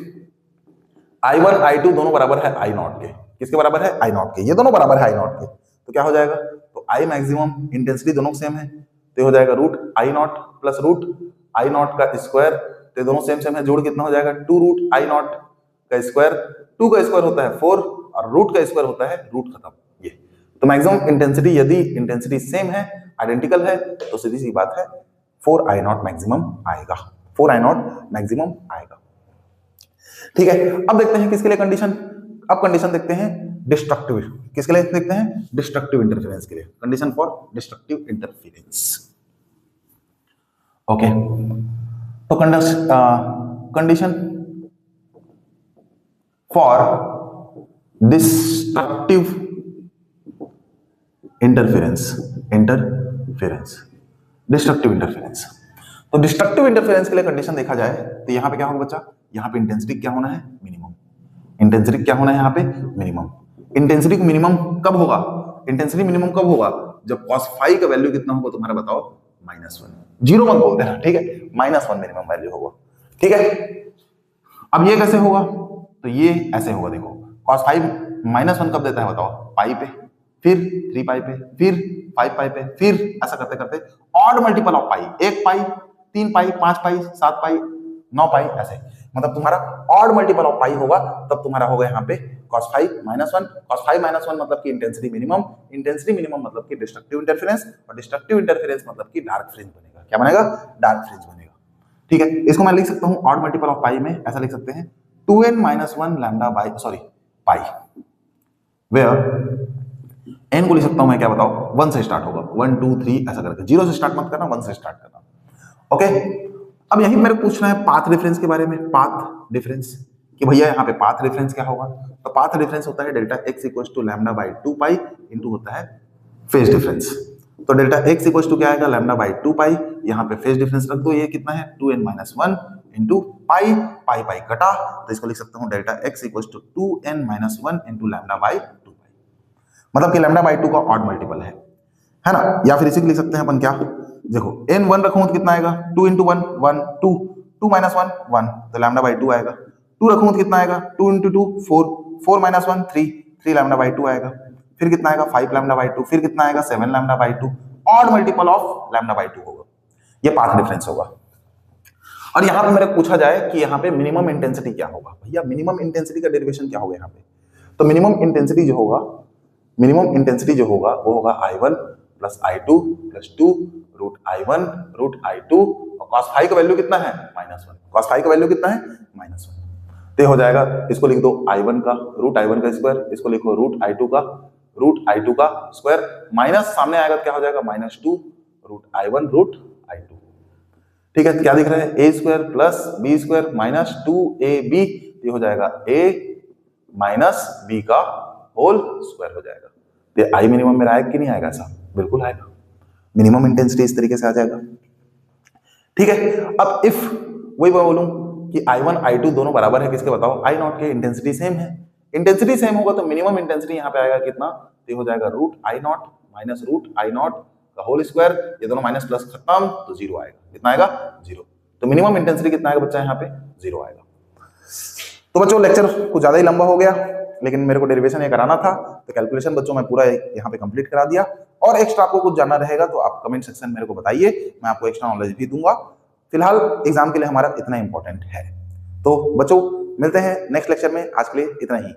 I1 I2 दोनों बराबर है I0 के, किसके बराबर है? I0 के, ये दोनों बराबर है I0 के, तो क्या हो जाएगा? तो I मैक्सिमम इंटेंसिटी दोनों सेम है, तो हो जाएगा root I0 plus root I0 का स्क्वायर, तो दोनों सेम है, जोड़ कितना हो जाएगा? 2 रूट I0 का स्क्वायर, 2 का स्क्वायर होता है 4 और रूट का स्क्वायर होता है रूट खत्म। ये तो मैक्सिमम इंटेंसिटी, यदि इंटेंसिटी सेम है, आइडेंटिकल है, तो सीधी सी बात है 4I0 मैक्सिमम आएगा, 4I0 मैक्सिमम आएगा। ठीक है, अब देखते हैं किसके लिए कंडीशन। अब कंडीशन देखते हैं डिस्ट्रक्टिव, किसके लिए देखते हैं? डिस्ट्रक्टिव इंटरफेरेंस के लिए, condition for destructive interference. Okay, तो condition for destructive interference, destructive interference. तो डिस्ट्रक्टिव इंटरफेरेंस के लिए कंडीशन देखा जाए तो यहां पे क्या होगा बच्चा? यहां पे इंटेंसिटी क्या होना है? मिनिमम। इंटेंसिटी क्या होना है यहां पे? मिनिमम। इंटेंसिटी को मिनिमम कब होगा? इंटेंसिटी मिनिमम कब होगा? जब cos फाइव का वैल्यू कितना होगा तुम्हारा बताओ? -1। 0 मत बोल देना, ठीक है? -1 मिनिमम वैल्यू होगा। ठीक है, अब ये कैसे होगा? तो ये ऐसे होगा, देखो cos फाइव -1 कब देता है बताओ? पाई पे, फिर 3 पाई पे, फिर 5 पाई पे, फिर ऐसा करते करते ऑड मल्टीपल ऑफ पाई, 1 पाई, 3 पाई, 5 पाई, 7 पाई, 9 पाई, ऐसे मतलब तुम्हारा ऑड मल्टीपल ऑफ पाई होगा, तब तुम्हारा होगा यहाँ पे cos phi -1, cos phi -1 मतलब कि इंटेंसिटी मिनिमम मतलब कि डिस्ट्रक्टिव इंटरफेरेंस, और डिस्ट्रक्टिव इंटरफेरेंस मतलब कि डार्क फ्रिंज बनेगा। क्या बनेगा? डार्क फ्रिंज बनेगा। ठीक है, इसको मैं लिख सकता हूं ऑड मल्टीपल ऑफ पाई में, ऐसा लिख सकते हैं 2n-1 lambda by pi, where n को लिख सकता हूं मैं, क्या बताओ, 1 से स्टार्ट होगा, 1 2 3 ऐसा करके, 0 से स्टार्ट मत करना, 1 से स्टार्ट करना। ओके, अब यही मेरे को पूछना है पाथ डिफरेंस के बारे में, पाथ डिफरेंस, कि भैया यहाँ पे पाथ डिफरेंस क्या होगा। तो पाथ डिफरेंस होता है delta x equal to lambda by 2 pi into होता है फेज डिफरेंस। तो डेल्टा x इक्वल टू क्या आएगा, लैम्डा बाई 2 पाई, यहाँ पे फेज डिफरेंस रख दो, ये कितना है 2n-1 इंटू पाई, पाई पाई कटा, तो इसको लिख सकता हूँ delta x equal to 2n-1 into lambda by 2 pi, मतलब कि लैम्डा बाई 2 का ऑड मल्टीपल है ना। या फिर इसी को लिख सकते हैं अपन क्या, देखो n 1 रखूंगा तो कितना आएगा, 2 इंटू 1 1 2 2 माइनस 1 1, तो लैम्डा बाई 2 आएगा। 2 रखूंगा तो कितना आएगा, 2 इंटू 2 4 4 माइनस 1 3 3 लैम्डा बाई 2 आएगा। फिर कितना आएगा 5 लैम्डा बाई 2, फिर कितना आएगा 7 lambda by 2, odd multiple of lambda by 2 होगा, ये पाथ डिफरेंस होगा। और यहाँ पे मेरे पूछा जाए कि यहाँ पे मिनिमम इंटेंसिटी क्या होगा, भैया मिनिमम इंटेंसिटी का डेरिवेशन क्या होगा यहाँ पे। तो मिनिमम इंटेंसिटी जो होगा वो होगा I1 plus I2 plus 2 root I1 root I2, और cos phi का वैल्यू कितना है -1, cos phi का वैल्यू कितना है -1, तो हो जाएगा, इसको लिख दो I1 का रूट I1 का स्क्वायर, इसको लिखो रूट I2 का स्क्वायर, माइनस सामने आएगा तो क्या हो जाएगा -2 रूट I1 रूट I2। ठीक है, क्या दिख रहा है, a square plus b square minus 2ab, ये हो जाएगा a माइनस b का होल स्क्वायर हो जाएगा। ये आई मिनिमम में आएगा कि नहीं आएगा, ऐसा बिल्कुल आएगा, मिनिमम इंटेंसिटी इस तरीके से आ जाएगा। ठीक है, अब इफ वही मैं बोलूं कि I1 I2 दोनों बराबर है किसके, बताओ, I नॉट के, इंटेंसिटी सेम है, इंटेंसिटी सेम होगा तो मिनिमम इंटेंसिटी यहाँ पे आएगा कितना, तो हो जाएगा root I naught minus root I naught का होल स्क्वायर, ये दोनों माइनस प्लस खत्म तो 0 आएगा, कितना आएगा 0, तो मिनिमम इंटेंसिटी कितना आएगा बच्चा, यहाँ पे 0 आएगा। तो बच्चों लेक्चर कुछ ज्यादा ही लंबा हो गया, लेकिन मेरे को डेरिवेशन ये कराना था, तो कैलकुलेशन बच्चों मैं पूरा यहाँ पे कंप्लीट करा दिया। और एक्स्ट्रा आपको कुछ जानना रहेगा तो आप कमेंट सेक्शन में मेरे को बताइए, मैं आपको एक्स्ट्रा नॉलेज भी दूंगा। फिलहाल एग्जाम के लिए हमारा इतना इंपॉर्टेंट है। तो बच्चों मिलते हैं नेक्स्ट लेक्चर में, आज के लिए इतना ही।